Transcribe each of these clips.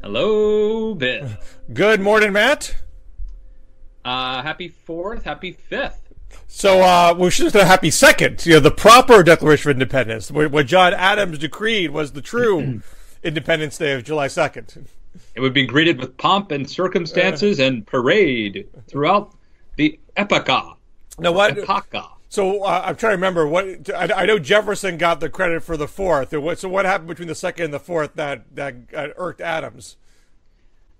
Hello, Bill. Good morning, Matt. Happy 4th, happy 5th. So we should say happy 2nd. You know, the proper Declaration of Independence, what John Adams decreed was the true Independence Day of July 2nd. It would be greeted with pomp and circumstances and parade throughout the epocha. Now what? Epocha. So I'm trying to remember what I know. Jefferson got the credit for the 4th. So what happened between the 2nd and the 4th that irked Adams?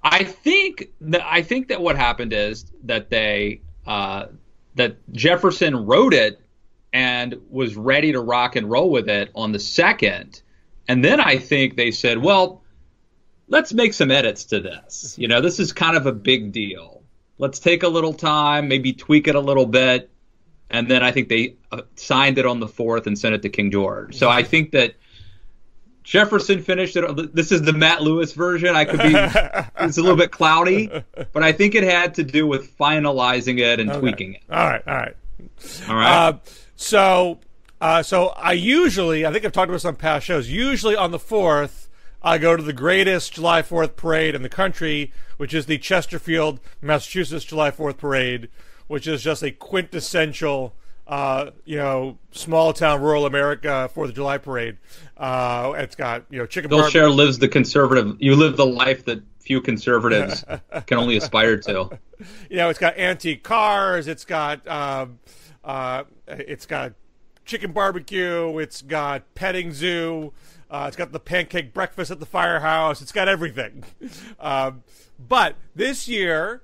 I think that what happened is that that Jefferson wrote it and was ready to rock and roll with it on the 2nd, and then I think they said, well, let's make some edits to this. You know, this is kind of a big deal. Let's take a little time, maybe tweak it a little bit. And then I think they signed it on the 4th and sent it to King George. So I think that Jefferson finished it. This is the Matt Lewis version. It's a little bit cloudy, but I think it had to do with finalizing it and tweaking it. All right. So I think I've talked about this on past shows. Usually on the 4th, I go to the greatest July 4th parade in the country, which is the Chesterfield, Massachusetts July 4th parade, which is just a quintessential, small town, rural America 4th of July parade. It's got, chicken. Bill Scher lives the conservative. You live the life that few conservatives can only aspire to. It's got antique cars. It's got chicken barbecue. It's got petting zoo. It's got the pancake breakfast at the firehouse. It's got everything. But this year.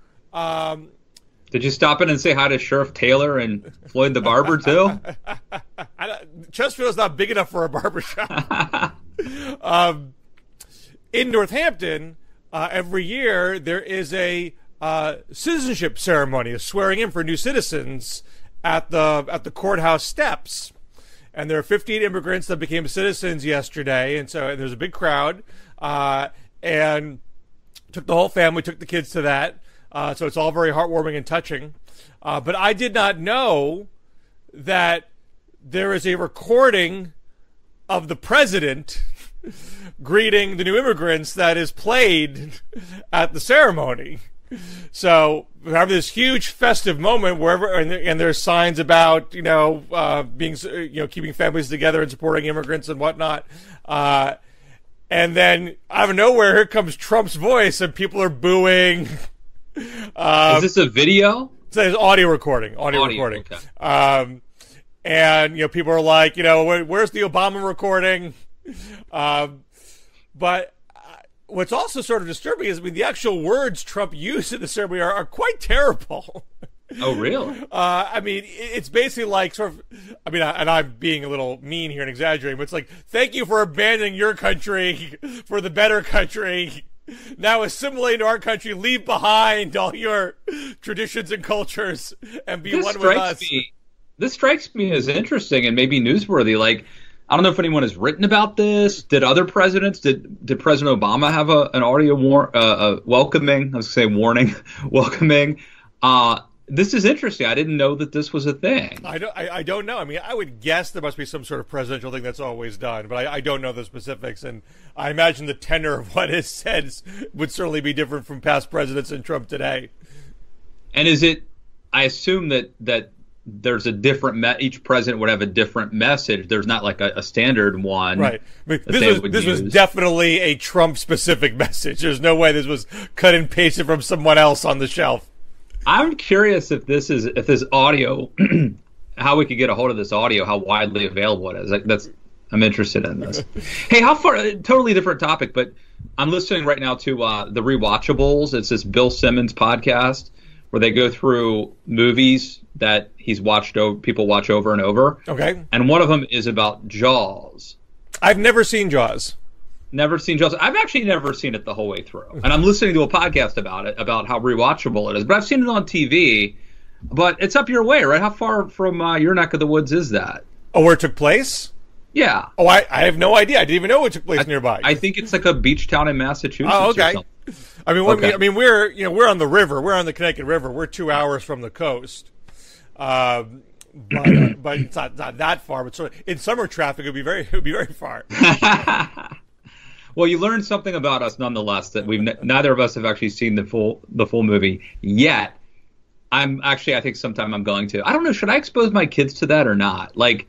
Did you stop in and say hi to Sheriff Taylor and Floyd the Barber, too? Chesterfield's not big enough for a barbershop. In Northampton, every year, there is a citizenship ceremony, a swearing in for new citizens at the courthouse steps. And there are 15 immigrants that became citizens yesterday, and so there's a big crowd. And took the whole family, took the kids to that. So it's all very heartwarming and touching. But I did not know that there is a recording of the president greeting the new immigrants that is played at the ceremony. So we have this huge festive moment wherever, and there's signs about, being, keeping families together and supporting immigrants and whatnot. And then out of nowhere, here comes Trump's voice and people are booing. Is this a video? So it's audio recording. Okay. And people are like, where's the Obama recording? But what's also sort of disturbing is, the actual words Trump used in the ceremony are quite terrible. Oh, really? It's basically like and I'm being a little mean here and exaggerating, but it's like, thank you for abandoning your country for the better country. Now assimilate to our country, leave behind all your traditions and cultures, and be one with us. This strikes me as interesting and maybe newsworthy. Like, I don't know if anyone has written about this. Did other presidents? Did President Obama have an audio welcoming? I was going to say warning, welcoming. This is interesting. I didn't know that this was a thing. I don't know. I would guess there must be some sort of presidential thing that's always done, but I don't know the specifics. And I imagine the tenor of what is said would certainly be different from past presidents and Trump today. And is it? I assume that there's a different. Each president would have a different message. There's not like a standard one. Right. This was definitely a Trump-specific message. There's no way this was cut and pasted from someone else on the shelf. I'm curious if this audio, how we could get a hold of this audio, how widely available it is. I'm interested in this. Hey, how far? Totally different topic, but I'm listening right now to the Rewatchables. It's this Bill Simmons podcast where they go through movies that he's watched over, people watch over and over. Okay. And one of them is about Jaws. I've never seen Jaws. Never seen Jaws. I've actually never seen it the whole way through. And I'm listening to a podcast about it, about how rewatchable it is. But I've seen it on TV. But it's up your way, right? How far from your neck of the woods is that? Oh, where it took place? Yeah. Oh, I have no idea. I didn't even know it took place nearby. I think it's like a beach town in Massachusetts. Oh, okay. Or something. We're on the river. We're on the Connecticut River. We're 2 hours from the coast. But it's not that far. But in summer traffic, it would be very far. Well, you learned something about us nonetheless that neither of us have actually seen the full movie yet. I think sometime I'm going to. I don't know. Should I expose my kids to that or not? Like,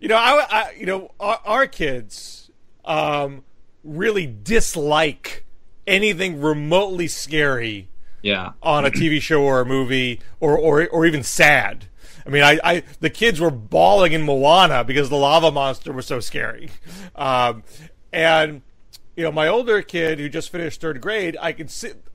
our kids really dislike anything remotely scary. Yeah. On a TV show or a movie or even sad. I mean, the kids were bawling in Moana because the lava monster was so scary. And my older kid who just finished third grade,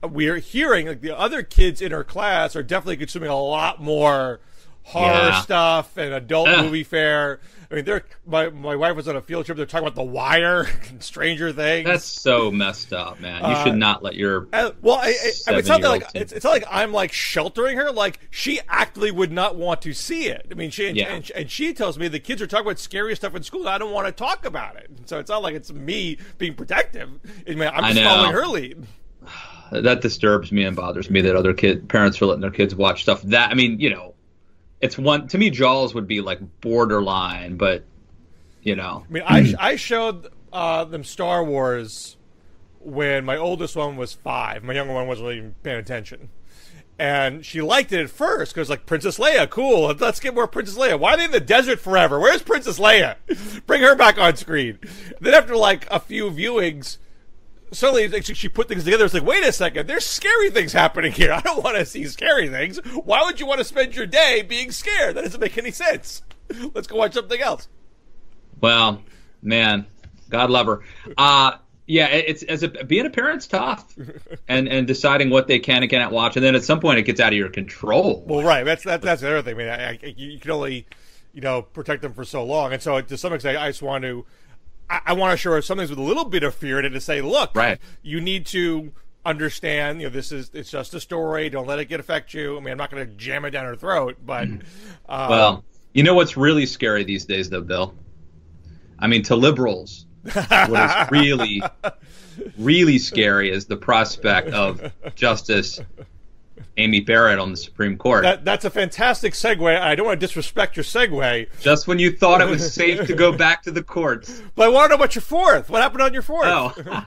we're hearing like the other kids in her class are definitely consuming a lot more horror stuff and adult movie fare. I mean, my wife was on a field trip. They're talking about The Wire and Stranger Things. That's so messed up, man. You should not let your it's not like I'm like sheltering her. Like she actively would not want to see it. I mean, and she tells me the kids are talking about scary stuff in school. And I don't want to talk about it. So it's not like it's me being protective. I mean, I'm just following her lead. That disturbs me and bothers me that other parents are letting their kids watch stuff. That, I mean, it's one to me. Jaws would be like borderline, but I mean, I showed them Star Wars when my oldest one was 5. My younger one wasn't really even paying attention, and she liked it at first because like Princess Leia, cool. Let's get more Princess Leia. Why are they in the desert forever? Where's Princess Leia? Bring her back on screen. Then after like a few viewings, suddenly she put things together. It's like, wait a second, there's scary things happening here. I don't want to see scary things. Why would you want to spend your day being scared? That doesn't make any sense. Let's go watch something else. Well, man, God love her. It's being a parent's tough, and deciding what they can and cannot watch, and then at some point it gets out of your control. Well, right. That's the other thing. I mean, you can only protect them for so long, and so to some extent, I just want to. I want to show her some things with a little bit of fear in it to say, look, you need to understand, it's just a story. Don't let it affect you. I mean, I'm not going to jam it down her throat, but. Well, what's really scary these days, though, Bill? I mean, to liberals, what is really, really scary is the prospect of Justice Amy Barrett on the Supreme Court. That's a fantastic segue. I don't want to disrespect your segue. Just when you thought it was safe to go back to the courts. But I want to know about your 4th. What happened on your 4th?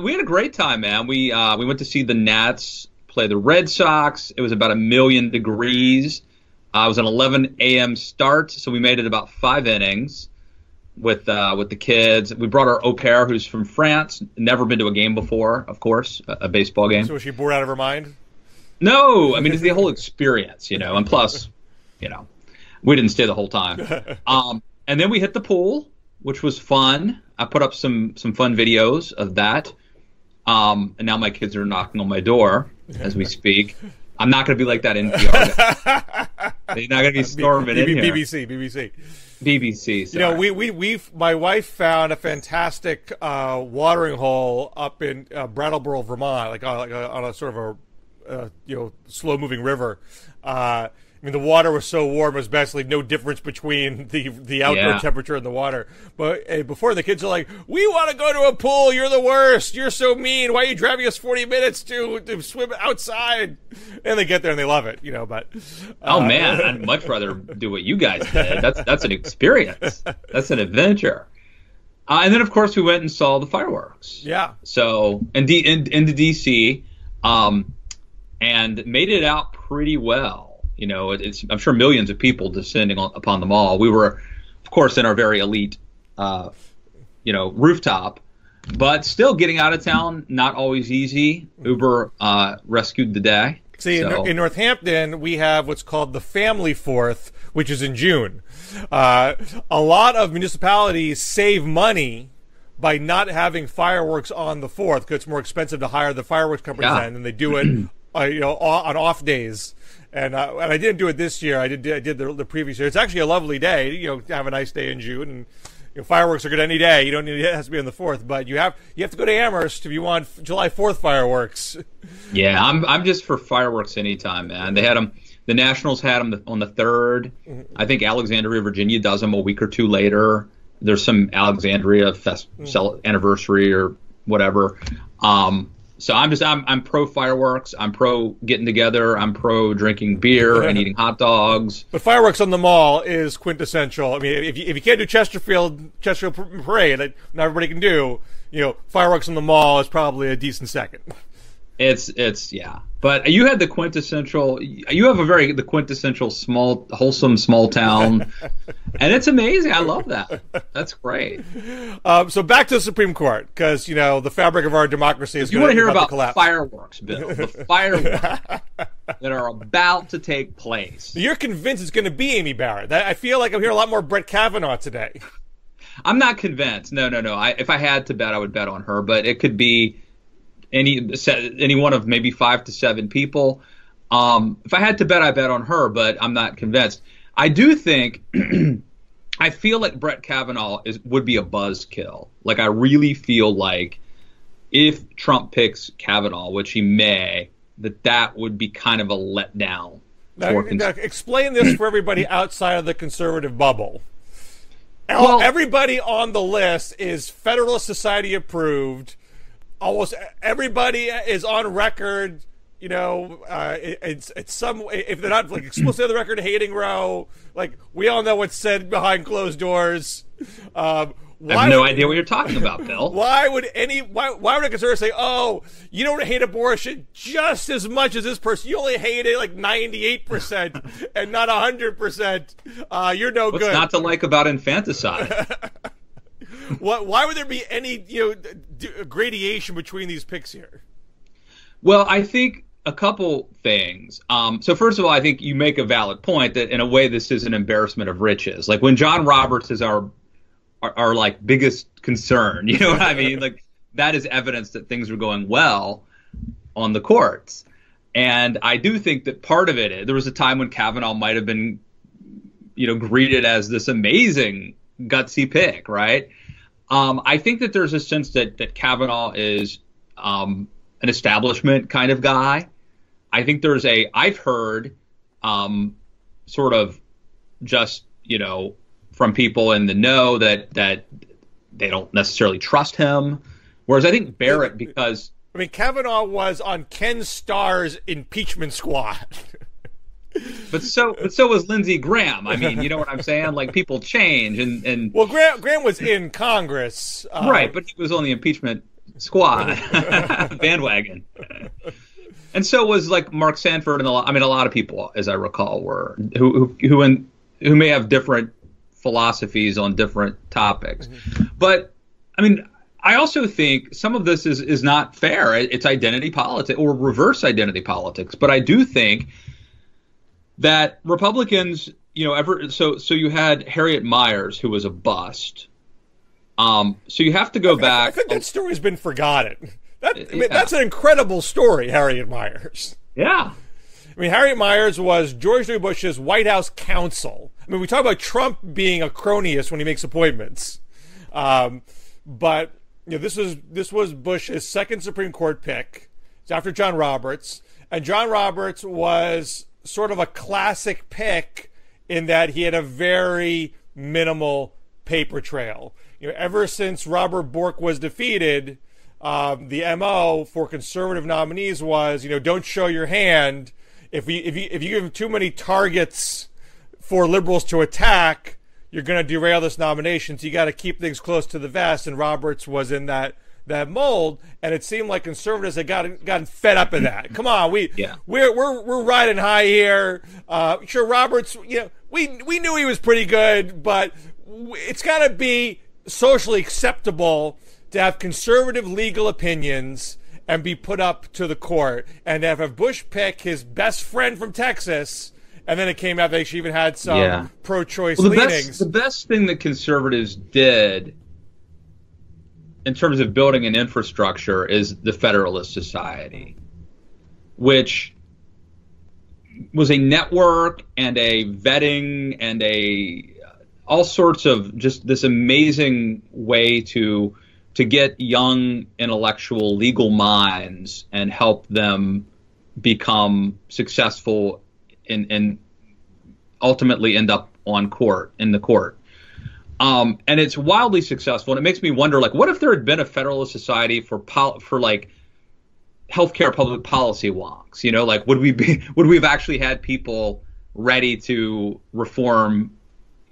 We had a great time, man. We went to see the Nats play the Red Sox. It was about 1,000,000 degrees. It was an 11 a.m. start, so we made it about 5 innings with the kids. We brought our au pair, who's from France, never been to a game before, of course, a baseball game. So was she bored out of her mind? No, I mean, it's the whole experience, and plus, we didn't stay the whole time. And then we hit the pool, which was fun. I put up some fun videos of that. And now my kids are knocking on my door as we speak. I'm not going to be like that NPR. They're not going to be storming in here. BBC. Sorry. We my wife found a fantastic watering hole up in Brattleboro, Vermont, like on a sort of a slow-moving river. I mean, the water was so warm, it was basically no difference between the outdoor temperature and the water. But before, the kids are like, we want to go to a pool. You're the worst. You're so mean. Why are you driving us 40 minutes to swim outside? And they get there and they love it, But oh man, I'd much rather do what you guys did. That's an experience. That's an adventure. And then, of course, we went and saw the fireworks. Yeah. So into DC. And made it out pretty well. I'm sure millions of people descending upon the mall. We were, of course, in our very elite, rooftop, but still getting out of town, not always easy. Uber rescued the day. See, in Northampton, we have what's called the Family 4th, which is in June. A lot of municipalities save money by not having fireworks on the 4th because it's more expensive to hire the fireworks company than they do it. On off days, and I didn't do it this year. I did the previous year. It's actually a lovely day. To have a nice day in June, and fireworks are good any day. You don't need it has to be on the 4th, but you have to go to Amherst if you want July 4th fireworks. Yeah, I'm just for fireworks anytime, man. They had them. The Nationals had them on the 3rd. I think Alexandria, Virginia does them a week or two later. There's some Alexandria anniversary or whatever. So I'm pro fireworks. I'm pro getting together. I'm pro drinking beer and eating hot dogs. But fireworks on the mall is quintessential. I mean, if you can't do Chesterfield Parade, that not everybody can do, fireworks on the mall is probably a decent second. It's yeah. But you had the quintessential. You have the quintessential wholesome small town, and it's amazing. I love that. That's great. So back to the Supreme Court, because the fabric of our democracy is. You want to hear about fireworks, Bill? The fireworks that are about to take place. You're convinced it's going to be Amy Barrett. I feel like I'm hearing a lot more Brett Kavanaugh today. I'm not convinced. No. If I had to bet, I would bet on her. But it could be any one of maybe 5 to 7 people. If I had to bet, I bet on her, but I'm not convinced. I do think I feel like Brett Kavanaugh would be a buzzkill. Like, I really feel like if Trump picks Kavanaugh, which he may, that would be kind of a letdown. Now, explain this for everybody outside of the conservative bubble. Well, everybody on the list is Federalist Society approved. Almost everybody is on record, it's some, if they're not like explicitly on the record hating Roe, like we all know what's said behind closed doors. I have no idea what you're talking about, Bill. Why would a conservative say, "Oh, you don't hate abortion just as much as this person. You only hate it like 98% and not 100%. You're no good." What's not to like about infanticide? Why would there be any gradation between these picks here? Well, I think a couple things. So first of all, I think you make a valid point that in a way this is an embarrassment of riches. Like when John Roberts is our like biggest concern, you know what I mean? Like that is evidence that things are going well on the courts. And I do think that part of it, there was a time when Kavanaugh might have been, greeted as this amazing gutsy pick, right? I think that there's a sense that Kavanaugh is an establishment kind of guy. I think I've heard sort of just, from people in the know that they don't necessarily trust him. Whereas I think Barrett, because... I mean, Kavanaugh was on Ken Starr's impeachment squad. But so was Lindsey Graham. I mean, you know what I'm saying? Like people change, and well, Graham was in Congress, right? But he was on the impeachment squad bandwagon, and so was like Mark Sanford and a lot of people, as I recall, were who may have different philosophies on different topics. Mm-hmm. But I mean, I also think some of this is not fair. It's identity politics or reverse identity politics. But I do think that Republicans, so you had Harriet Miers, who was a bust. So you have to go back. I think that story's been forgotten. That's an incredible story, Harriet Miers. Yeah. I mean, Harriet Miers was George W. Bush's White House counsel. I mean, we talk about Trump being a cronyist when he makes appointments. But this was Bush's second Supreme Court pick. It's after John Roberts. And John Roberts was sort of a classic pick in that he had a very minimal paper trail. Ever since Robert Bork was defeated, the MO for conservative nominees was, don't show your hand. If you give too many targets for liberals to attack, you're going to derail this nomination. So you got to keep things close to the vest. And Roberts was in that mold, and it seemed like conservatives had gotten fed up in that. Come on, we're riding high here. Sure, Roberts, we knew he was pretty good, but it's got to be socially acceptable to have conservative legal opinions and be put up to the court, and have a Bush pick his best friend from Texas. And then it came out that she even had some pro-choice leanings. The best thing that conservatives did in terms of building an infrastructure is the Federalist Society, which was a network and a vetting and all sorts of just this amazing way to get young intellectual legal minds and help them become successful and ultimately end up in the court. And it's wildly successful, and it makes me wonder, like, what if there had been a Federalist Society for like healthcare public policy wonks. You know, like would we have actually had people ready to reform,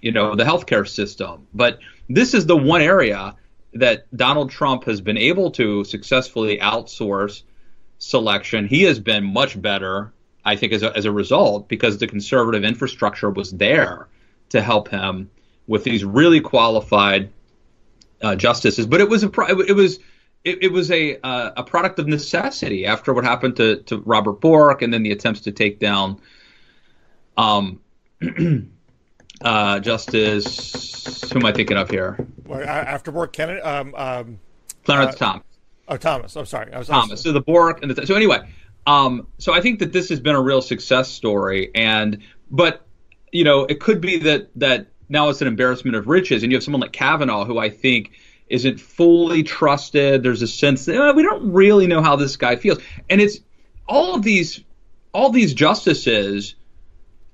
you know, the healthcare system? But this is the one area that Donald Trump has been able to successfully outsource selection. He has been much better, I think, as a result, because the conservative infrastructure was there to help him with these really qualified justices. But it was a product of necessity after what happened to Robert Bork, and then the attempts to take down Justice, who am I thinking of here? After Bork, Kennedy, Clarence Thomas. Oh, Thomas. I'm sorry. Thomas. So the Bork and so anyway. So I think that this has been a real success story, but you know, it could be that now it's an embarrassment of riches, and you have someone like Kavanaugh, who I think isn't fully trusted. There's a sense that we don't really know how this guy feels, and it's all these justices.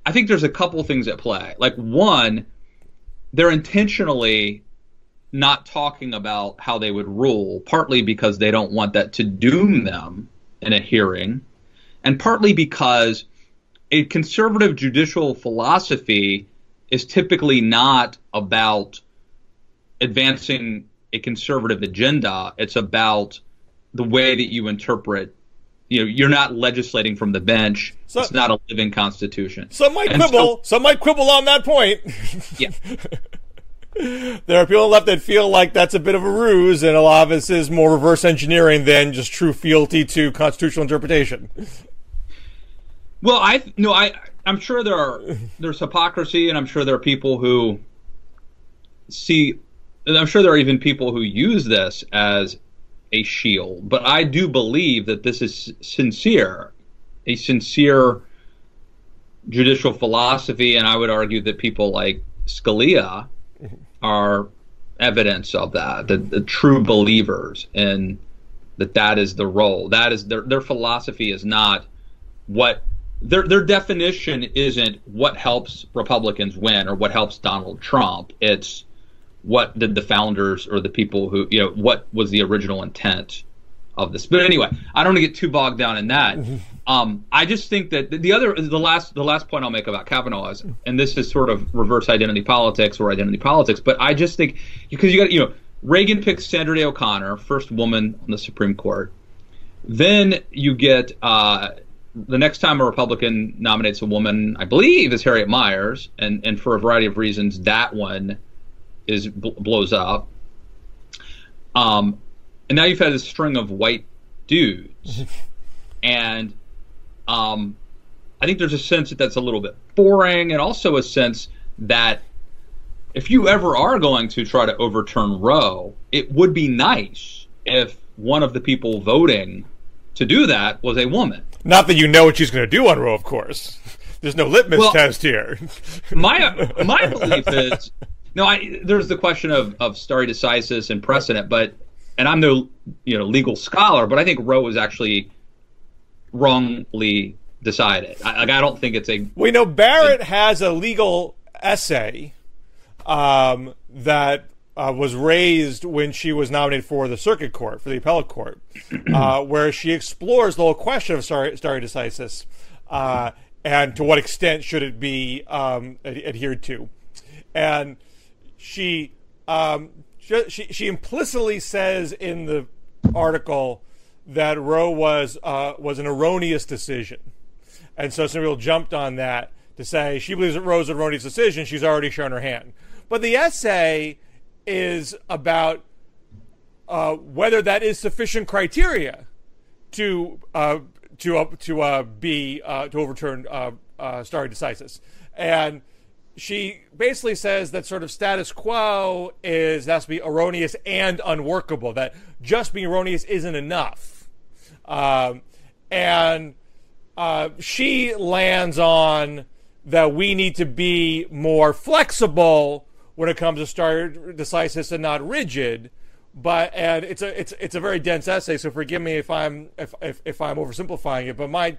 I think there's a couple things at play. Like, one, they're intentionally not talking about how they would rule, partly because they don't want that to doom them in a hearing, and partly because a conservative judicial philosophy is typically not about advancing a conservative agenda. It's about the way that you interpret. You know, you're not legislating from the bench. It's not a living constitution. Some might quibble on that point. Yeah. There are people left that feel like that's a bit of a ruse, and a lot of this is more reverse engineering than just true fealty to constitutional interpretation. Well, I'm sure there's hypocrisy, and I'm sure there are people who I'm sure there are even people who use this as a shield, but I do believe that this is a sincere judicial philosophy, and I would argue that people like Scalia are evidence of that, the true believers, and that is the role. That is their philosophy is not what their definition isn't what helps Republicans win or what helps Donald Trump. It's what did the founders or the people who, you know, what was the original intent of this. But anyway, I don't want to get too bogged down in that. I just think that the last point I'll make about Kavanaugh is, and this is sort of reverse identity politics or identity politics, but I just think because you got, you know, Reagan picks Sandra Day O'Connor, first woman on the Supreme Court. Then you get the next time a Republican nominates a woman, I believe, is Harriet Miers, and for a variety of reasons, that one blows up. And now you've had a string of white dudes, and I think there's a sense that that's a little bit boring, and also a sense that if you ever are going to try to overturn Roe, it would be nice if one of the people voting to do that was a woman. Not that you know what she's going to do on Roe, of course. There's no litmus test here. my belief is, there's the question of stare decisis and precedent, and I'm no legal scholar, but I think Roe was actually wrongly decided. I don't think it's a. We know Barrett has a legal essay that was raised when she was nominated for the circuit court, for the appellate court, where she explores the whole question of stare decisis and to what extent should it be adhered to. And she implicitly says in the article that Roe was an erroneous decision, and so some people jumped on that to say she believes that Roe's an erroneous decision. She's already shown her hand, but the essay is about whether that is sufficient criteria to overturn stare decisis, and she basically says that sort of status quo has to be erroneous and unworkable, that just being erroneous isn't enough. And she lands on that we need to be more flexible when it comes to stare decisis and not rigid. And it's a very dense essay, so forgive me if I'm oversimplifying it. But my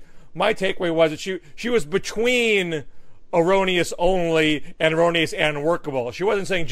takeaway was that she was between erroneous only and erroneous and unworkable. She still wasn't saying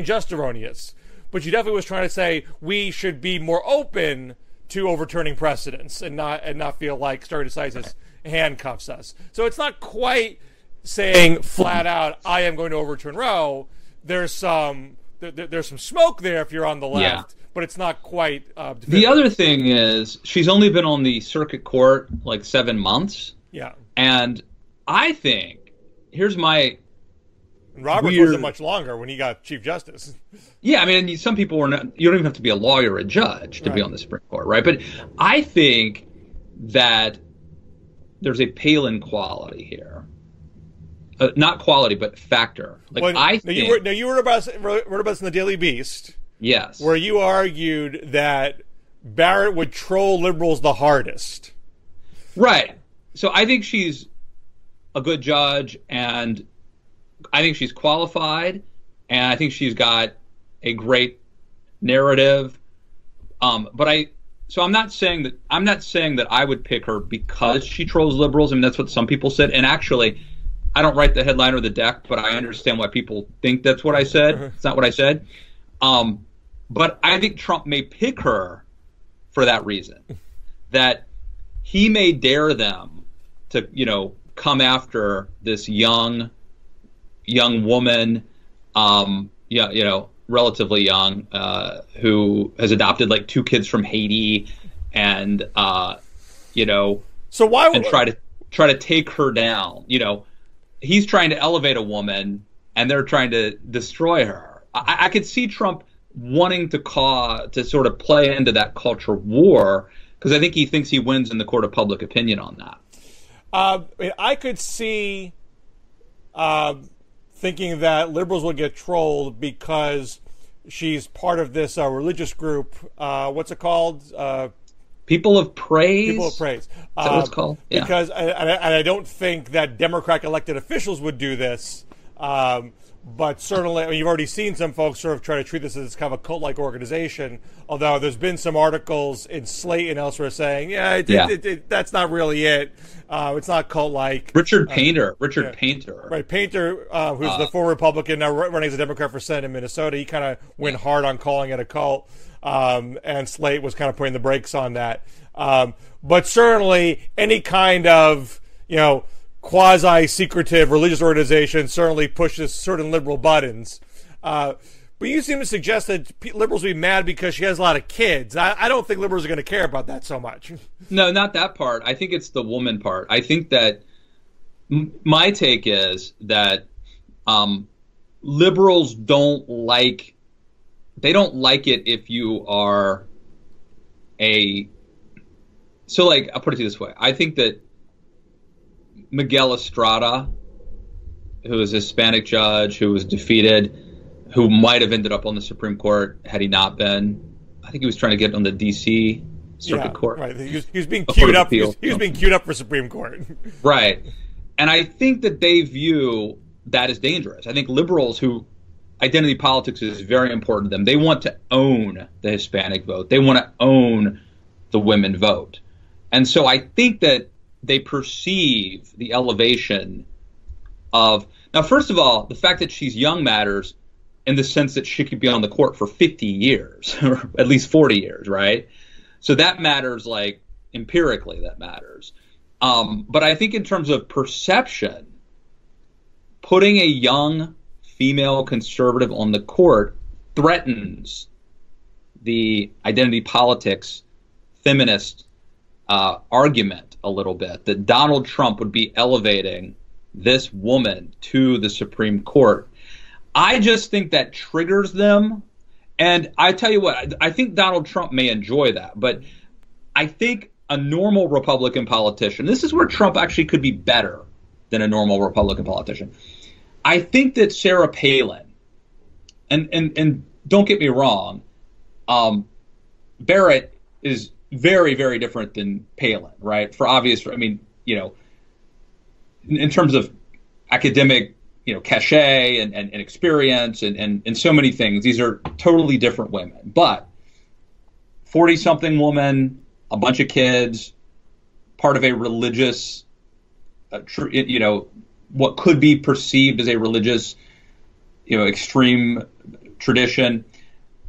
just erroneous, but she definitely was trying to say we should be more open to overturning precedents and not feel like stare decisis handcuffs us. So it's not quite saying flat out, I am going to overturn Roe. There's some smoke there if you're on the left, but it's not quite definitive. The other thing is she's only been on the circuit court like 7 months. Yeah. And I think, here's my Roberts wasn't much longer when he got Chief Justice. Yeah, I mean, some people were not, you don't even have to be a lawyer or a judge to be on the Supreme Court, right? But I think that there's a Palin quality here. Not quality, but factor. Like, well, I think, you wrote about this in the Daily Beast. Yes. Where you argued that Barrett would troll liberals the hardest. Right. So I think she's a good judge, and I think she's qualified, and I think she's got a great narrative. So I'm not saying that I would pick her because she trolls liberals. I mean, that's what some people said. And actually, I don't write the headline or the deck, but I understand why people think that's what I said. It's not what I said. But I think Trump may pick her for that reason, that he may dare them to, come after this young woman, relatively young, who has adopted like 2 kids from Haiti, and so why would, and try to take her down. He's trying to elevate a woman, and they're trying to destroy her. I could see Trump wanting to sort of play into that culture war, because I think he thinks he wins in the court of public opinion on that. I could see thinking that liberals will get trolled because she's part of this religious group. What's it called? People of Praise? People of Praise. Is that what it's called? Yeah. Because, and I don't think that Democratic elected officials would do this, but certainly, I mean, you've already seen some folks sort of try to treat this as kind of a cult-like organization, although there's been some articles in Slate and elsewhere saying, that's not really it. It's not cult-like. Richard Painter. Right, Painter, who's the former Republican, now running as a Democrat for Senate in Minnesota, he kind of went hard on calling it a cult, and Slate was kind of putting the brakes on that. But certainly, any kind of, quasi-secretive religious organization certainly pushes certain liberal buttons. But you seem to suggest that liberals will be mad because she has a lot of kids. I don't think liberals are going to care about that so much. No, not that part. I think it's the woman part. I think that my take is that liberals don't like it if you are so like, I'll put it this way. I think that Miguel Estrada, who is a Hispanic judge who was defeated, who might have ended up on the Supreme Court had he not been. I think he was trying to get on the D.C. Circuit Court. Right. He was being queued up. He was being queued up for Supreme Court. Right. And I think that they view that as dangerous. I think liberals who identity politics is very important to them. They want to own the Hispanic vote. They want to own the women vote. And so I think that they perceive the elevation of, now, first of all, the fact that she's young matters in the sense that she could be on the court for 50 years, or at least 40 years, right? So that matters, like, empirically that matters. But I think in terms of perception, putting a young female conservative on the court threatens the identity politics feminist argument a little bit, that Donald Trump would be elevating this woman to the Supreme Court. I just think that triggers them. And I tell you what, I think Donald Trump may enjoy that. But I think a normal Republican politician, this is where Trump actually could be better than a normal Republican politician. I think that Sarah Palin, and don't get me wrong, Barrett is very, very different than Palin, right? For obvious, I mean, in terms of academic, cachet and experience and so many things, these are totally different women. But 40-something woman, a bunch of kids, part of a religious, what could be perceived as a religious, extreme tradition.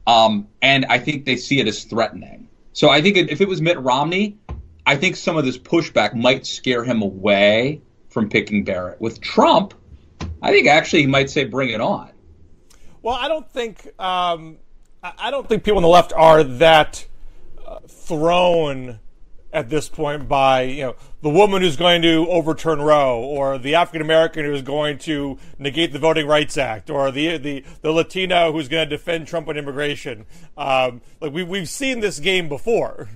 And I think they see it as threatening. So I think if it was Mitt Romney, I think some of this pushback might scare him away from picking Barrett. With Trump, I think actually he might say, bring it on. Well, I don't think people on the left are that thrown at this point by, the woman who's going to overturn Roe, or the African American who's going to negate the Voting Rights Act, or the Latino who's going to defend Trump on immigration. We've seen this game before.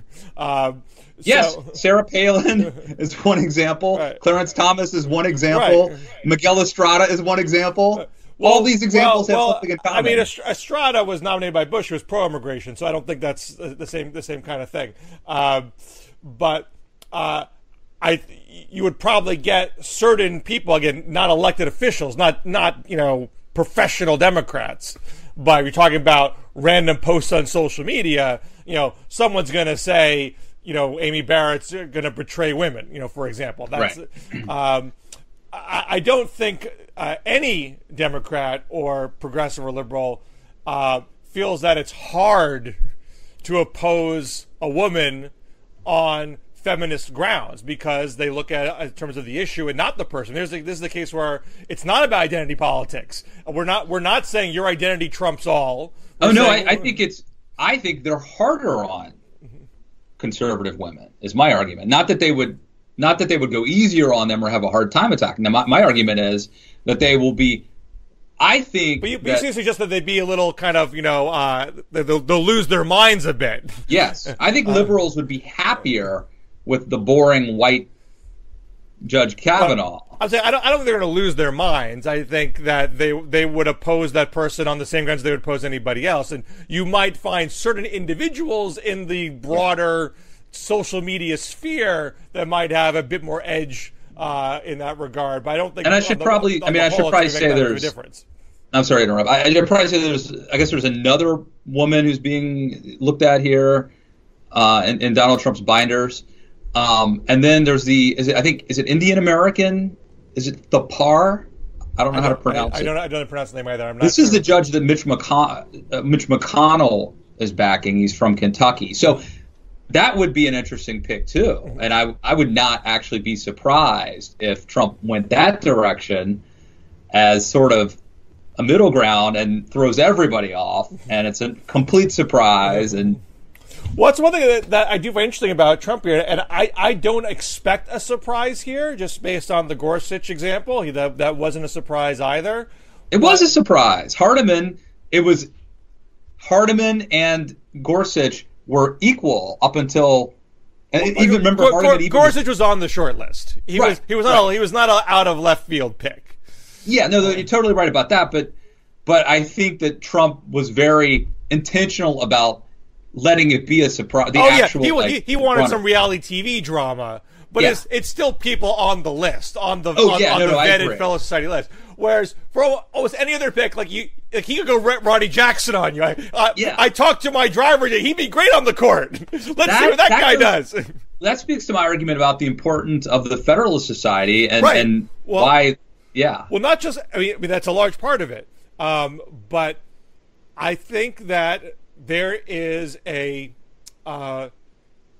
Yes, Sarah Palin is one example. Right. Clarence Thomas is one example. Right. Miguel Estrada is one example. All these examples have something in common. I mean, Estrada was nominated by Bush, who was pro-immigration, so I don't think that's the same kind of thing. But you would probably get certain people, again, not elected officials, not professional Democrats, but you're talking about random posts on social media. Someone's going to say, Amy Barrett's going to betray women, for example. That's right. I don't think any Democrat or progressive or liberal feels that it's hard to oppose a woman on feminist grounds, because they look at it in terms of the issue and not the person. This is the case where it's not about identity politics. We're not saying your identity trumps all. I think they're harder on conservative women, is my argument. Not that they would go easier on them or have a hard time attacking them. My argument is that they will be. I think. But you seem to suggest that they'd be a little kind of, they'll lose their minds a bit. Yes, I think liberals would be happier with the boring white Judge Kavanaugh. I'm saying I don't think they're going to lose their minds. I think that they would oppose that person on the same grounds they would oppose anybody else, and you might find certain individuals in the broader social media sphere that might have a bit more edge in that regard. But I don't think. And I should probably say there's a difference. I'm sorry to interrupt. I should probably say there's another woman who's being looked at here in Donald Trump's binders. And then there's is it Indian American? Is it Thapar? I don't know how to pronounce it. I don't pronounce the name either. This is the judge that Mitch McConnell is backing. He's from Kentucky. So that would be an interesting pick too. And I would not actually be surprised if Trump went that direction as sort of a middle ground and throws everybody off, and it's a complete surprise. And what's one thing that I do find interesting about Trump here, and I don't expect a surprise here, just based on the Gorsuch example. That wasn't a surprise either. It was a surprise. Hardiman and Gorsuch were equal up until, and even remember Gorsuch was on the short list. He was not an out of left field pick. Yeah, no, you're totally right about that. But I think that Trump was very intentional about letting it be a surprise. He wanted some reality TV drama, but it's still people on the list, on the vetted fellow society list. Whereas for almost any other pick, he could go Ronnie Jackson on you. I talked to my driver; he'd be great on the court. Let's see what that guy does. That speaks to my argument about the importance of the Federalist Society and why. Yeah. Well, not just. I mean, that's a large part of it. But I think that there is a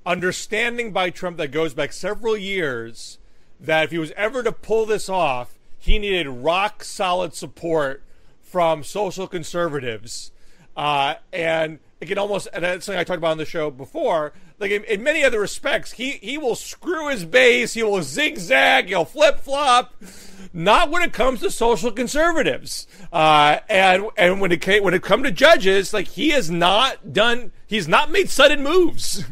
understanding by Trump that goes back several years that if he was ever to pull this off, he needed rock solid support from social conservatives. And it can almost, and that's something I talked about on the show before, like in many other respects, he will screw his base, he will zigzag, he'll flip-flop. Not when it comes to social conservatives, and when it comes to judges, he's not made sudden moves.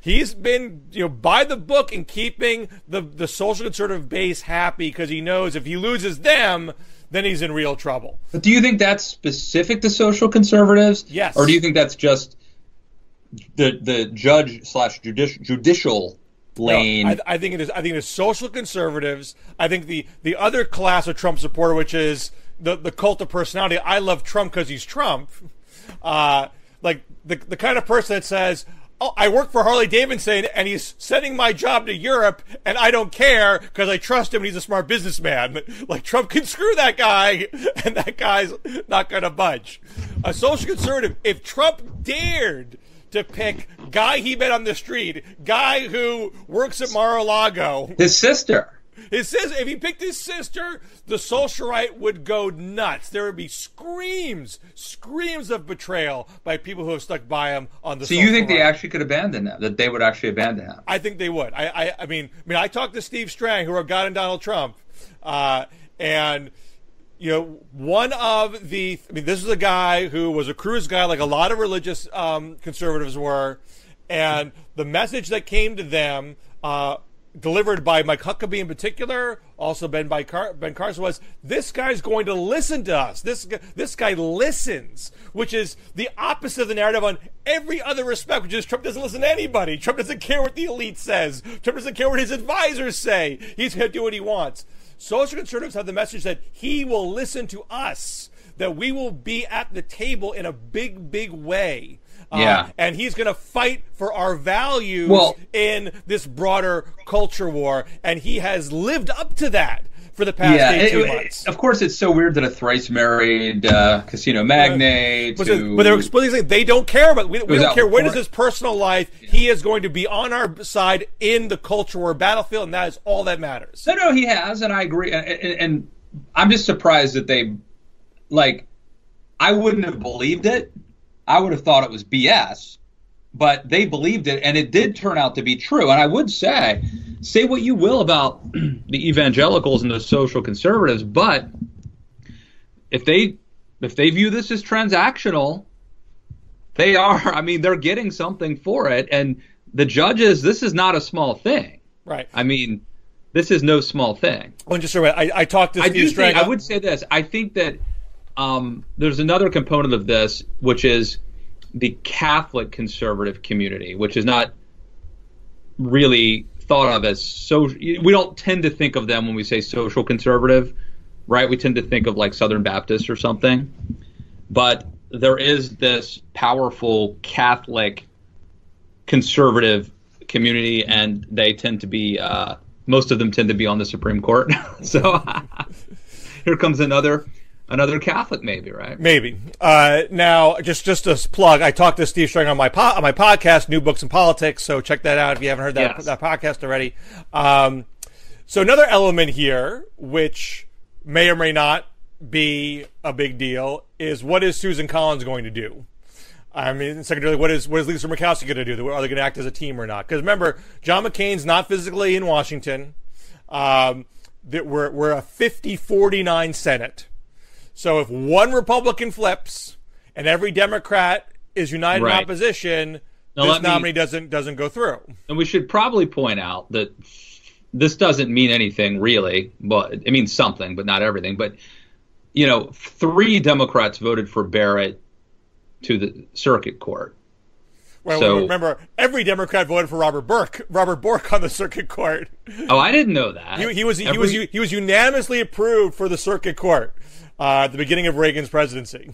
He's been by the book and keeping the social conservative base happy, because he knows if he loses them, then he's in real trouble. But do you think that's specific to social conservatives? Yes. Or do you think that's just the judicial lane? No, I think it is. I think it is social conservatives. I think the other class of Trump supporter, which is the cult of personality. I love Trump because he's Trump. Like the kind of person that says, "Oh, I work for Harley Davidson, and he's sending my job to Europe, and I don't care because I trust him, and he's a smart businessman." Like, Trump can screw that guy, and that guy's not going to budge. A social conservative, if Trump dared to pick guy he met on the street, guy who works at Mar-a-Lago. His sister. If he picked his sister, the social right would go nuts. There would be screams of betrayal by people who have stuck by him on the. So you think right. they actually could abandon him? That they would actually abandon him? I think they would. I mean, I talked to Steve Strang, who wrote God and Donald Trump, and one of the. This is a guy who was a cruise guy, like a lot of religious conservatives were, and the message that came to them. Delivered by Mike Huckabee in particular, also Ben Carson, was this guy's going to listen to us. This guy listens, which is the opposite of the narrative on every other respect, which is Trump doesn't listen to anybody. Trump doesn't care what the elite says. Trump doesn't care what his advisors say. He's going to do what he wants. Social conservatives have the message that he will listen to us, that we will be at the table in a big, big way. And he's going to fight for our values in this broader culture war. And he has lived up to that for the past 18 months. Of course, it's so weird that a thrice married casino magnate. But they're explicitly saying they don't care about. We don't care what is his personal life. Yeah. He is going to be on our side in the culture war battlefield, and that is all that matters. No, he has, and I agree. And I'm just surprised that they, I wouldn't have believed it. I would have thought it was BS, but they believed it, and it did turn out to be true. And I would say what you will about the evangelicals and the social conservatives, but if they view this as transactional, they are. I mean, they're getting something for it, and the judges. This is not a small thing, right? I mean, this is no small thing. Well, just so I talked to Steve Strang. I would say this. I think that. There's another component of this, which is the Catholic conservative community, which is not really thought of as social. We don't tend to think of them when we say social conservative, right? We tend to think of like Southern Baptist or something. But there is this powerful Catholic conservative community, and they tend to be, most of them tend to be on the Supreme Court. So here comes another Catholic, maybe, right? Maybe. Now, just a plug. I talked to Steve Strang on my podcast, New Books in Politics. So check that out if you haven't heard that podcast already. So another element here, which may or may not be a big deal, is what is Susan Collins going to do? I mean, secondarily, what is Lisa Murkowski going to do? Are they going to act as a team or not? Because remember, John McCain's not physically in Washington. We're a 50-49 Senate. So if one Republican flips and every Democrat is united in opposition, this nominee doesn't go through. And we should probably point out that this doesn't mean anything really, but it means something, but not everything. But 3 Democrats voted for Barrett to the circuit court. Well, so, remember, every Democrat voted for Robert Bork on the circuit court. Oh, I didn't know that. He was unanimously approved for the circuit court. At the beginning of Reagan's presidency.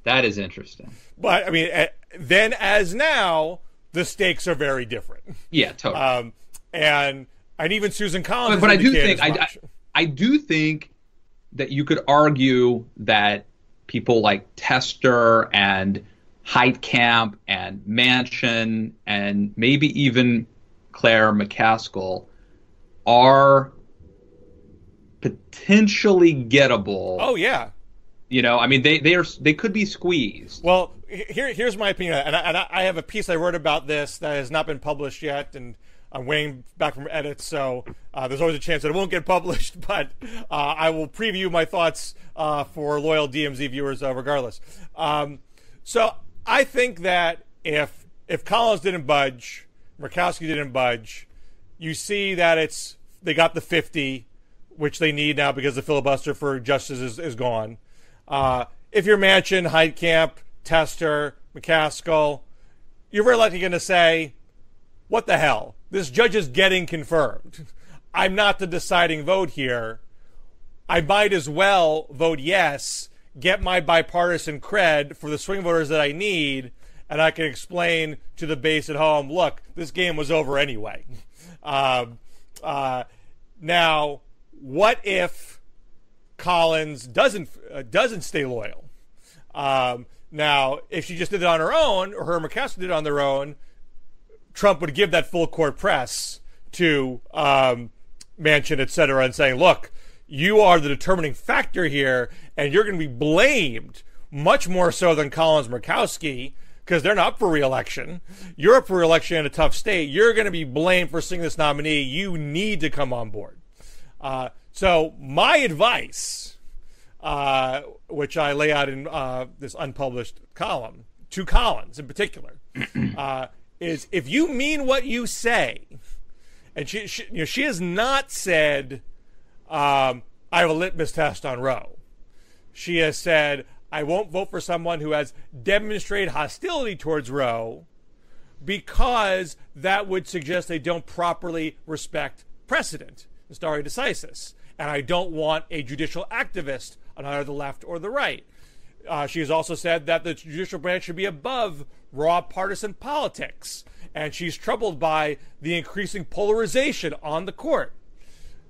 That is interesting. But, I mean, then as now, the stakes are very different. Yeah, totally. And even Susan Collins. But I do think that you could argue that people like Tester and Heitkamp and Manchin and maybe even Claire McCaskill are potentially gettable. Oh yeah. I mean they could be squeezed. Well, here's my opinion, and I have a piece I wrote about this that has not been published yet, and I'm waiting back from edits, so there's always a chance that it won't get published, but I will preview my thoughts for loyal DMZ viewers regardless. So I think that if Collins didn't budge, Murkowski didn't budge, you see that they got the 50, which they need now because the filibuster for justice is gone. If you're Manchin, Heitkamp, Tester, McCaskill, you're very likely going to say, what the hell? This judge is getting confirmed. I'm not the deciding vote here. I might as well vote yes, get my bipartisan cred for the swing voters that I need, and I can explain to the base at home, look, this game was over anyway. Now, what if Collins doesn't stay loyal? Now, if she just did it on her own, or her and McCaskill did it on their own, Trump would give that full court press to Manchin, et cetera, and saying, look, you are the determining factor here, and you're going to be blamed much more so than Collins Murkowski, because they're not up for re-election. You're up for re-election in a tough state. You're going to be blamed for seeing this nominee. You need to come on board. So my advice, which I lay out in this unpublished column, to Collins in particular, is if you mean what you say, and she has not said, I have a litmus test on Roe. She has said, I won't vote for someone who has demonstrated hostility towards Roe because that would suggest they don't properly respect precedent, stare decisis. And I don't want a judicial activist on either the left or the right. She has also said that the judicial branch should be above raw partisan politics. And she's troubled by the increasing polarization on the court.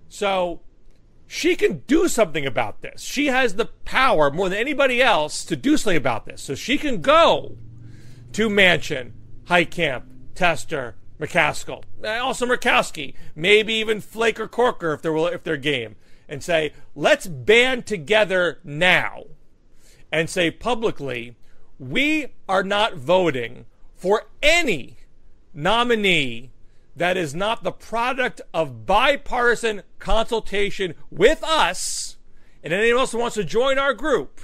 So she can do something about this. She has the power more than anybody else to do something about this. So she can go to Manchin, Heitkamp, Tester, McCaskill, also Murkowski, maybe even Flake or Corker if they're game, and say, let's band together now and say publicly, we are not voting for any nominee that is not the product of bipartisan consultation with us and anyone else who wants to join our group.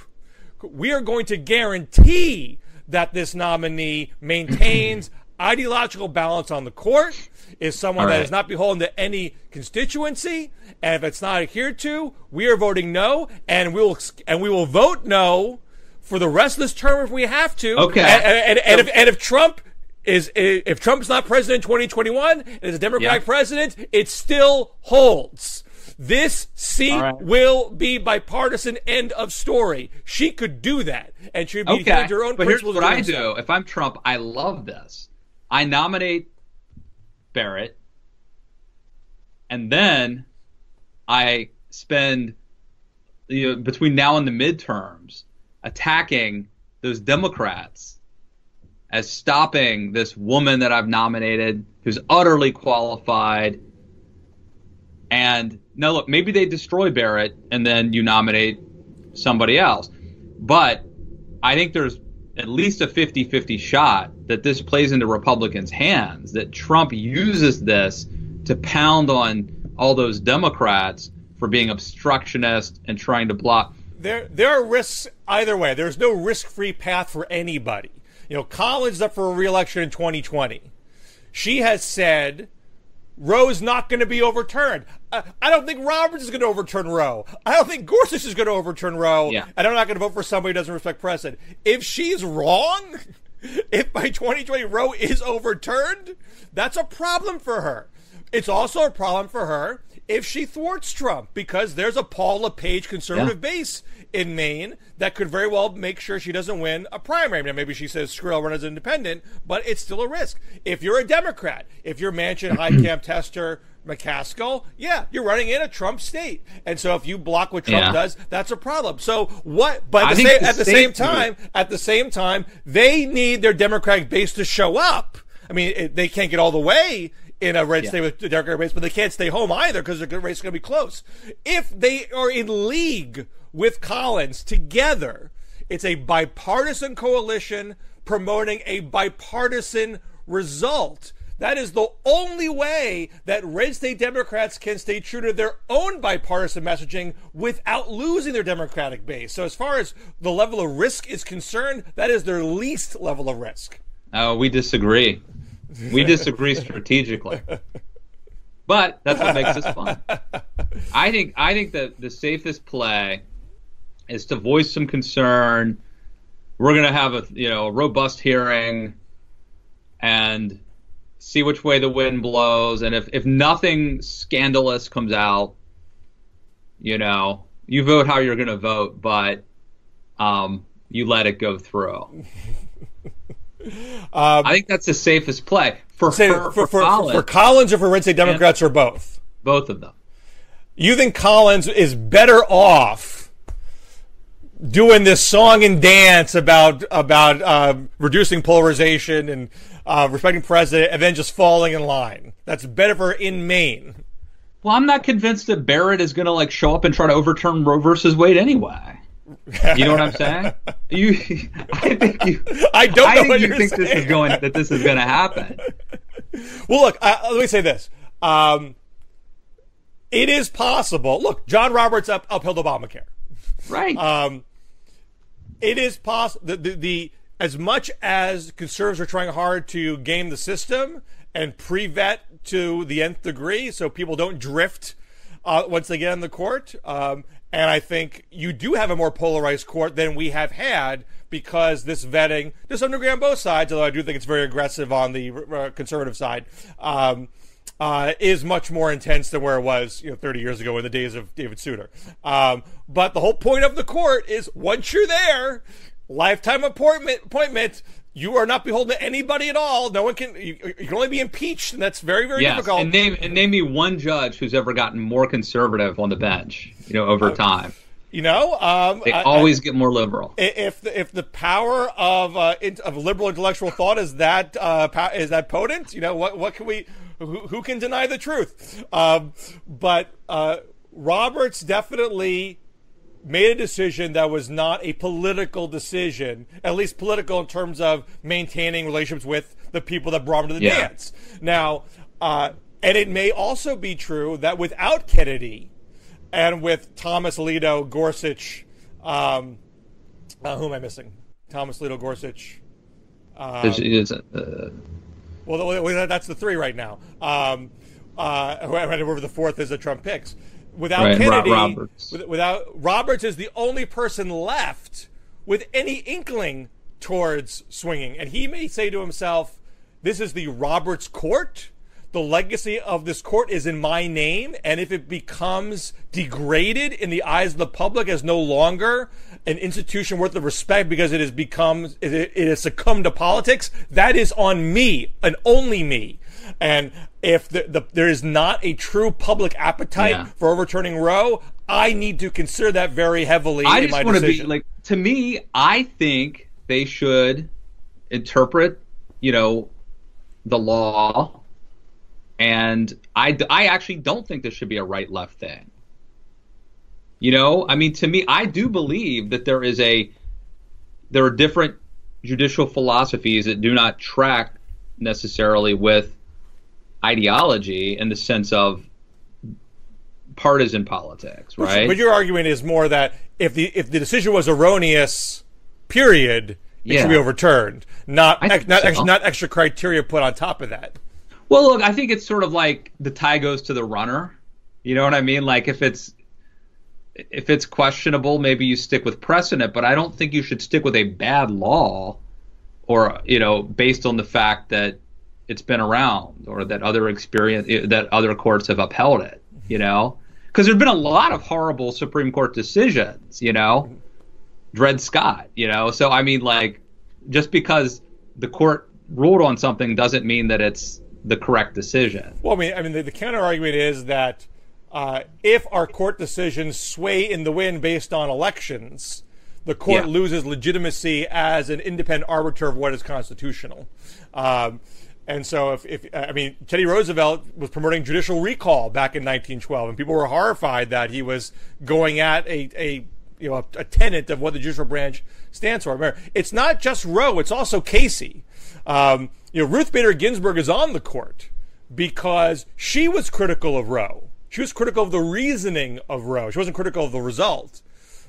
We are going to guarantee that this nominee maintains ideological balance on the court, is someone that is not beholden to any constituency, and if it's not adhered to, we are voting no, and we will vote no for the rest of this term if we have to. Okay. And if Trump's not president in 2021 and is a Democratic president, it still holds. This seat will be bipartisan, end of story. She could do that, and she would be adhering to her own principles. But here's what I do. If I'm Trump, I love this. I nominate Barrett, and then I spend between now and the midterms attacking those Democrats as stopping this woman that I've nominated who's utterly qualified. And now look, maybe they destroy Barrett and then you nominate somebody else. But I think there's at least a 50-50 shot that this plays into Republicans' hands, that Trump uses this to pound on all those Democrats for being obstructionist and trying to block. There are risks either way. There's no risk-free path for anybody. Collins is up for a re-election in 2020. She has said Roe's not going to be overturned. I don't think Roberts is going to overturn Roe. I don't think Gorsuch is going to overturn Roe. Yeah. And I'm not going to vote for somebody who doesn't respect precedent. If she's wrong, if by 2020 Roe is overturned, that's a problem for her. It's also a problem for her if she thwarts Trump, because there's a Paul LePage conservative base in Maine that could very well make sure she doesn't win a primary. Now, maybe she says, screw it, I'll run as an independent, but it's still a risk. If you're a Democrat, if you're Manchin, Heitkamp, Tester, McCaskill, you're running in a Trump state. And so if you block what Trump does, that's a problem. So what, but at the same time, they need their Democratic base to show up. I mean, they can't get all the way in a red state with the Democratic base, but they can't stay home either because the race is going to be close. If they are in league with Collins together, it's a bipartisan coalition promoting a bipartisan result. That is the only way that red state Democrats can stay true to their own bipartisan messaging without losing their Democratic base. So as far as the level of risk is concerned, that is their least level of risk. Oh, we disagree. We disagree strategically. But that's what makes this fun. I think that the safest play is to voice some concern. We're going to have a robust hearing and see which way the wind blows. And if nothing scandalous comes out, you vote how you're going to vote, but you let it go through. I think that's the safest play for Collins. For Collins or for red state Democrats or both? Both of them. You think Collins is better off doing this song and dance about reducing polarization and respecting president, and then just falling in line. That's better for in Maine. Well, I'm not convinced that Barrett is going to like show up and try to overturn Roe versus Wade anyway. You know what I'm saying? I don't know what you're saying. This is going to happen. Well, look, let me say this. It is possible. Look, John Roberts upheld Obamacare. Right. It is possible. The as much as conservatives are trying hard to game the system and pre-vet to the nth degree so people don't drift once they get in the court, and I think you do have a more polarized court than we have had because this vetting, to some degree on both sides, although I do think it's very aggressive on the conservative side, is much more intense than where it was 30 years ago in the days of David Souter. But the whole point of the court is once you're there, lifetime appointment, you are not beholden to anybody at all. No one can. You can only be impeached, and that's very, very difficult. And name me one judge who's ever gotten more conservative on the bench, over time. They always get more liberal. If the power of liberal intellectual thought is that potent, what can we? Who can deny the truth? But Roberts definitely made a decision that was not a political decision, at least political in terms of maintaining relationships with the people that brought him to the dance. Now, and it may also be true that without Kennedy and with Thomas Alito, Gorsuch, who am I missing? Thomas Alito, Gorsuch. Well, that's the three right now. Whoever the fourth is that Trump picks. Without Kennedy, Roberts is the only person left with any inkling towards swinging. And he may say to himself, this is the Roberts court. The legacy of this court is in my name. And if it becomes degraded in the eyes of the public as no longer an institution worth of respect because it has succumbed to politics, that is on me and only me. And if there is not a true public appetite for overturning Roe, I need to consider that very heavily in my decision. I just want to be to me, I think they should interpret, the law, and I actually don't think this should be a right-left thing. To me, I do believe that there are different judicial philosophies that do not track necessarily with ideology in the sense of partisan politics, right? But your argument is more that if the decision was erroneous, period, it should be overturned, not extra criteria put on top of that. Well, look, I think it's sort of like the tie goes to the runner. You know what I mean? Like if it's questionable, maybe you stick with precedent, but I don't think you should stick with a bad law or, based on the fact that it's been around or that other courts have upheld it, because there's been a lot of horrible Supreme Court decisions, Dred Scott, so I mean, like, just because the court ruled on something doesn't mean that it's the correct decision. Well, I mean, the counter argument is that if our court decisions sway in the wind based on elections, the court loses legitimacy as an independent arbiter of what is constitutional. And so if Teddy Roosevelt was promoting judicial recall back in 1912, and people were horrified that he was going at a tenet of what the judicial branch stands for. Remember, it's not just Roe; it's also Casey. Ruth Bader Ginsburg is on the court because she was critical of Roe. She was critical of the reasoning of Roe. She wasn't critical of the result.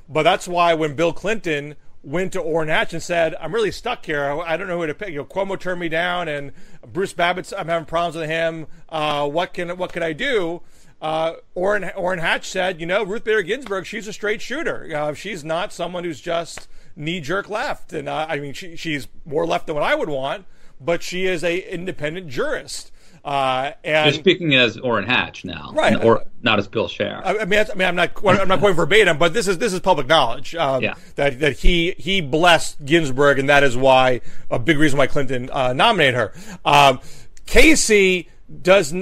But that's why when Bill Clinton went to Orrin Hatch and said, I'm really stuck here. I don't know who to pick. Cuomo turned me down, and Bruce Babbitt, I'm having problems with him. What can I do? Orrin Hatch said, Ruth Bader Ginsburg, she's a straight shooter. She's not someone who's just knee-jerk left. And she's more left than what I would want, but she is a independent jurist. And you're speaking as Orrin Hatch now, right? Or not as Bill Scher. I'm not quoting verbatim, but this is public knowledge. That he blessed Ginsburg, and that is why a big reason why Clinton nominated her. Casey does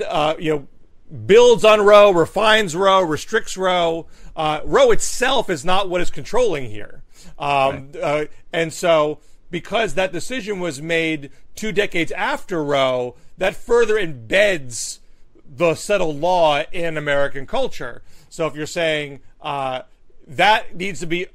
builds on Roe, refines Roe, restricts Roe. Roe itself is not what is controlling here. And so because that decision was made 2 decades after Roe, that further embeds the settled law in American culture. So if you're saying that needs to be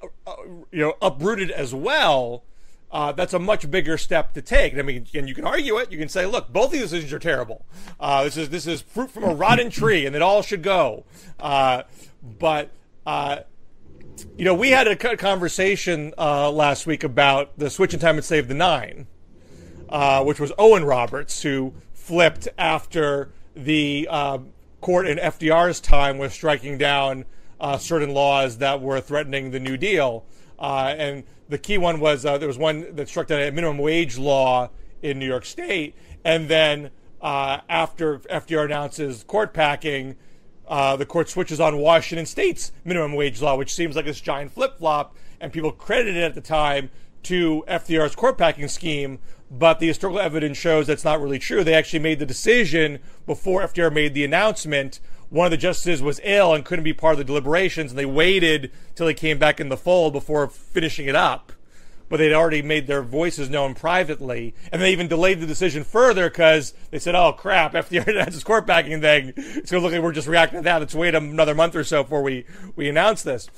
uprooted as well, that's a much bigger step to take. I mean, and you can argue it. You can say, look, both these decisions are terrible. This is fruit from a rotten tree, and it all should go. But we had a conversation last week about the switch in time and save the nine, which was Owen Roberts, who flipped after the court in FDR's time was striking down certain laws that were threatening the New Deal. And the key one was there was one that struck down a minimum wage law in New York State. And then after FDR announces court packing, the court switches on Washington State's minimum wage law, which seems like this giant flip-flop. And people credited it at the time to FDR's court packing scheme. But the historical evidence shows that's not really true. They actually made the decision before FDR made the announcement. One of the justices was ill and couldn't be part of the deliberations, and they waited till he came back in the fold before finishing it up. But they'd already made their voices known privately, and they even delayed the decision further because they said, oh, crap, FDR announced his court packing thing. It's going to look like we're just reacting to that. Let's wait another month or so before we announce this.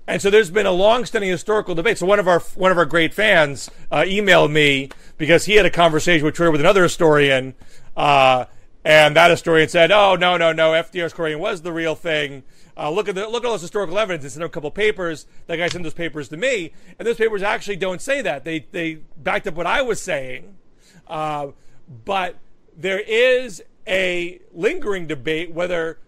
And so there's been a long-standing historical debate. So one of our great fans emailed me because he had a conversation with Twitter with another historian, and that historian said, "Oh, no, FDR's court was the real thing. Look at all this historical evidence." He sent a couple papers. That guy sent those papers to me, and those papers actually don't say that. They backed up what I was saying, but there is a lingering debate whether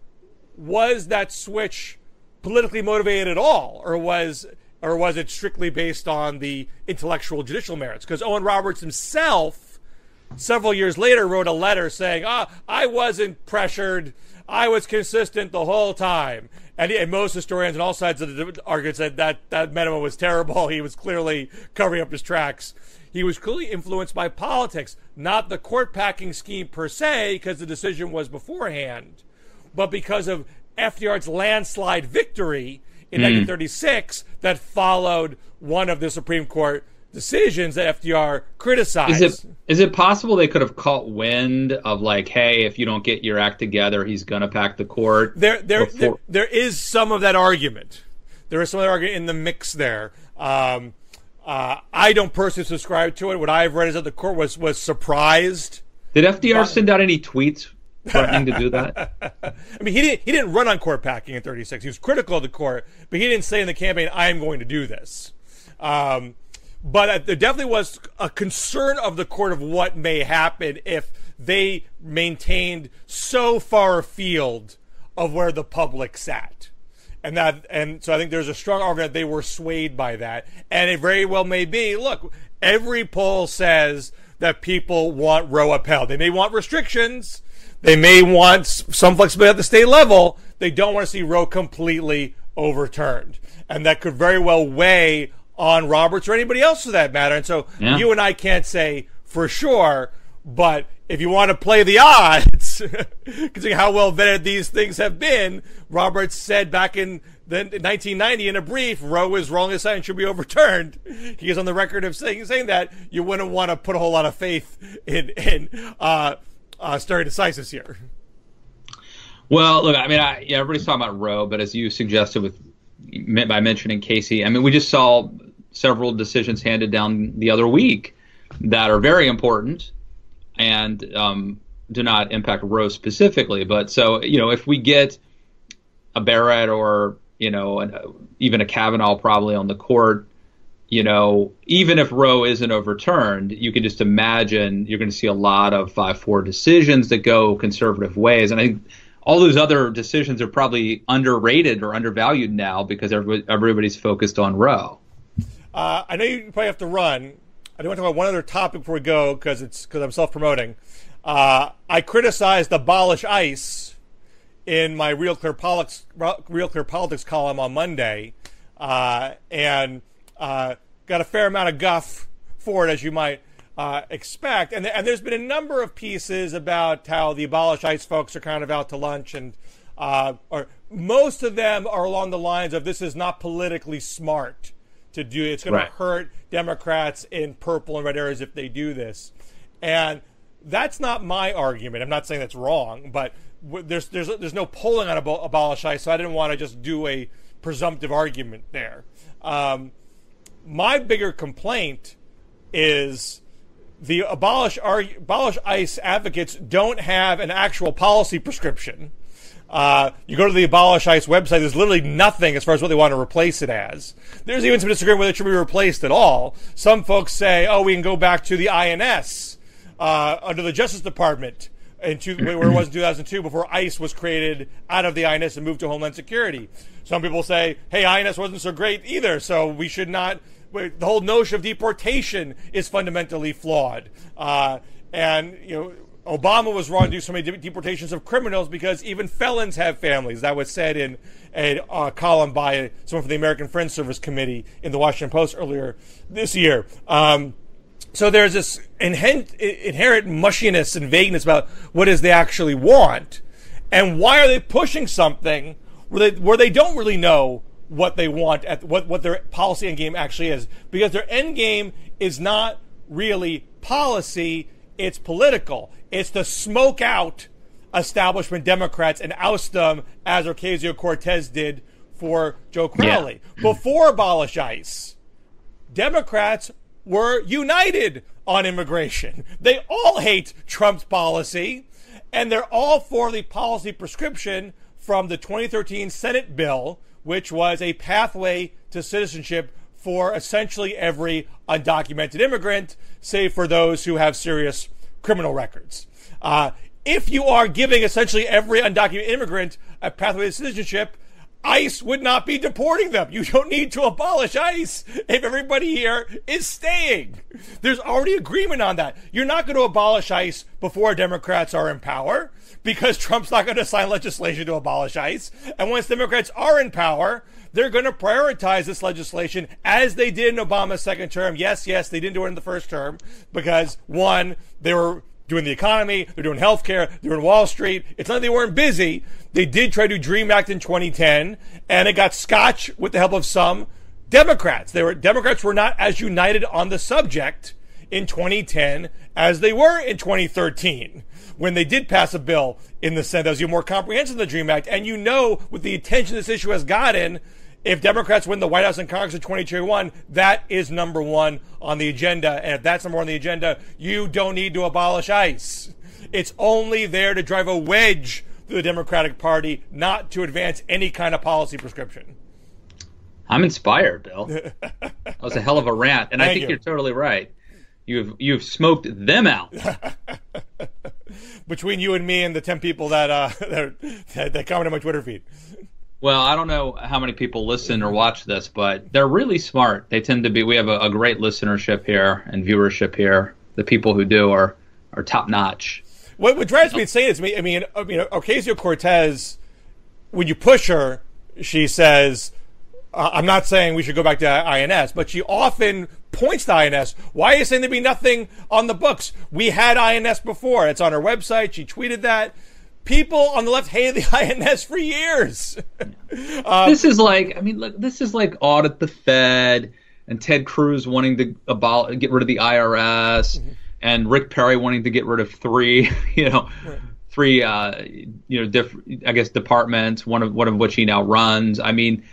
was that switch politically motivated at all, or was it strictly based on the intellectual judicial merits? Because Owen Roberts himself, several years later, wrote a letter saying, I wasn't pressured, I was consistent the whole time. And most historians on all sides of the argument said that memo was terrible. He was clearly covering up his tracks. He was clearly influenced by politics, not the court packing scheme per se, because the decision was beforehand, but because of FDR's landslide victory in 1936 that followed one of the Supreme Court decisions that FDR criticized. Is it possible they could have caught wind of, like, hey, if you don't get your act together, he's going to pack the court? There is some of that argument. There is some of that argument in the mix there. I don't personally subscribe to it. What I've read is that the court was surprised. Did FDR send out any tweets threatening to do that? I mean, he didn't run on court packing in 36. He was critical of the court, but he didn't say in the campaign, I am going to do this. But there definitely was a concern of the court of what may happen if they maintained so far afield of where the public sat. And so I think there's a strong argument that they were swayed by that. And it very well may be, look, every poll says that people want Roe upheld. They may want restrictions. They may want some flexibility at the state level. They don't want to see Roe completely overturned. And that could very well weigh on Roberts or anybody else for that matter. And so you and I can't say for sure, but if you want to play the odds, considering how well vetted these things have been, Roberts said back in 1990 in a brief, Roe is wrongly decided and should be overturned. He is on the record of saying that. You wouldn't want to put a whole lot of faith in stare decisis here. Well, look, I mean, everybody's talking about Roe, but as you suggested by mentioning Casey, I mean, we just saw several decisions handed down the other week that are very important and do not impact Roe specifically. But so, if we get a Barrett or, even a Kavanaugh probably on the court, even if Roe isn't overturned, you can just imagine you're going to see a lot of 5-4 decisions that go conservative ways. And I think all those other decisions are probably underrated or undervalued now because everybody's focused on Roe. I know you probably have to run. I do want to talk about one other topic before we go because I'm self-promoting. I criticized Abolish ICE in my Real Clear Politics column on Monday, and got a fair amount of guff for it, as you might expect. And there's been a number of pieces about how the Abolish ICE folks are kind of out to lunch, and or most of them are along the lines of this is not politically smart to do it. It's going to hurt Democrats in purple and red areas if they do this. And that's not my argument. I'm not saying that's wrong, but there's no polling on Abolish ICE, so I didn't want to just do a presumptive argument there. My bigger complaint is the Abolish ICE advocates don't have an actual policy prescription. You go to the Abolish ICE website, there's literally nothing as far as what they want to replace it as. There's even some disagreement whether it should be replaced at all. Some folks say, we can go back to the INS under the Justice Department where it was in 2002 before ICE was created out of the INS and moved to Homeland Security. Some people say, hey, INS wasn't so great either, so we should not. The whole notion of deportation is fundamentally flawed. And, Obama was wrong to do so many deportations of criminals because even felons have families. That was said in a column by someone from the American Friends Service Committee in the Washington Post earlier this year. So there's this inherent mushiness and vagueness about what is they actually want. And why are they pushing something where they don't really know what they want, what their policy end game actually is? Because their end game is not really policy, it's political. It's to smoke out establishment Democrats and oust them as Ocasio-Cortez did for Joe Crowley. Yeah. Before Abolish ICE, Democrats were united on immigration. They all hate Trump's policy, and they're all for the policy prescription from the 2013 Senate bill, which was a pathway to citizenship for essentially every undocumented immigrant, save for those who have serious criminal records. If you are giving essentially every undocumented immigrant a pathway to citizenship, ICE would not be deporting them. You don't need to abolish ICE if everybody here is staying. There's already agreement on that. You're not going to abolish ICE before Democrats are in power because Trump's not going to sign legislation to abolish ICE. And once Democrats are in power, they're going to prioritize this legislation as they did in Obama's second term. Yes, they didn't do it in the first term because, one, they were doing the economy, they're doing healthcare, they're doing Wall Street. It's not that they weren't busy. They did try to DREAM Act in 2010, and it got scotch with the help of some Democrats. Democrats were not as united on the subject in 2010 as they were in 2013 when they did pass a bill in the Senate that was even more comprehensive than the DREAM Act. And with the attention this issue has gotten, if Democrats win the White House and Congress in 2021, that is number one on the agenda. And if that's number one on the agenda, you don't need to abolish ICE. It's only there to drive a wedge through the Democratic Party, not to advance any kind of policy prescription. I'm inspired, Bill. That was a hell of a rant. And I think you're totally right. You've smoked them out. Between you and me and the 10 people that comment on my Twitter feed. Well, I don't know how many people listen or watch this, but they're really smart. They tend to be. We have a great listenership here and viewership here. The people who do are top notch. What drives me insane is Ocasio-Cortez, when you push her, she says, I'm not saying we should go back to INS, but she often points to INS. Why are you saying there'd be nothing on the books? We had INS before. It's on her website. She tweeted that. People on the left hated the INS for years. This is like audit the Fed and Ted Cruz wanting to get rid of the IRS and Rick Perry wanting to get rid of three departments, one of which he now runs. I mean,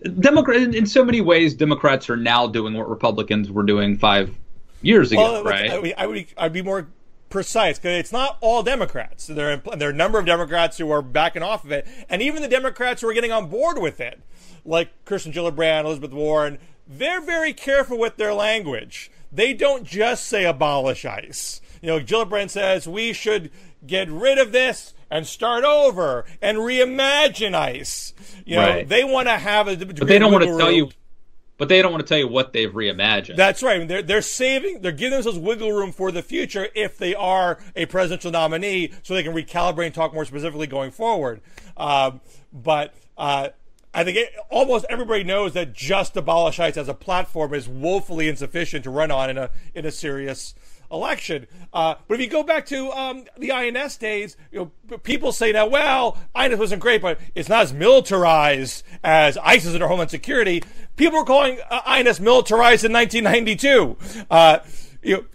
in so many ways, Democrats are now doing what Republicans were doing 5 years ago, right? I'd be more precise, because it's not all Democrats. There are a number of Democrats who are backing off of it, and even the Democrats who are getting on board with it, like Kirsten Gillibrand, Elizabeth Warren, they're very careful with their language. They don't just say abolish ICE. Gillibrand says we should get rid of this and start over and reimagine ICE. They want to have a degree but they don't want to tell you. But they don't want to tell you what they've reimagined. That's right. They're giving themselves wiggle room for the future if they are a presidential nominee, so they can recalibrate and talk more specifically going forward. But I I think almost everybody knows that just Abolish ICE as a platform is woefully insufficient to run on in a serious election. But if you go back to the INS days, people say now, well, INS wasn't great, but it's not as militarized as ISIS under Homeland Security. People were calling INS militarized in 1992.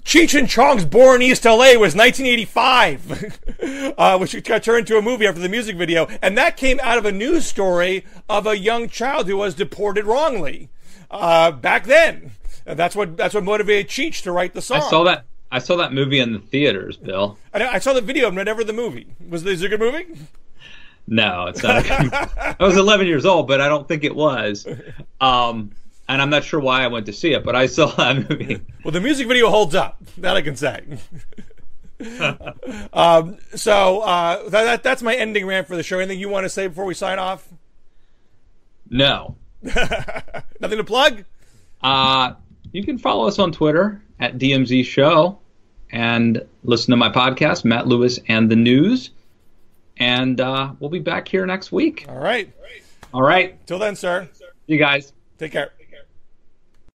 Cheech and Chong's Born East LA was 1985, which got turned into a movie after the music video. And that came out of a news story of a young child who was deported wrongly back then. And that's what motivated Cheech to write the song. I saw that movie in the theaters, Bill. I saw the video, but never the movie. Is it a good movie? No, it's not a good movie. I was 11 years old, but I don't think it was. And I'm not sure why I went to see it, but I saw that movie. Well, the music video holds up. That I can say. That's my ending rant for the show. Anything you want to say before we sign off? No. Nothing to plug? You can follow us on Twitter at DMZ Show and listen to my podcast, Matt Lewis and the News. And we'll be back here next week. All right. All right. Till then, sir. You guys. Take care.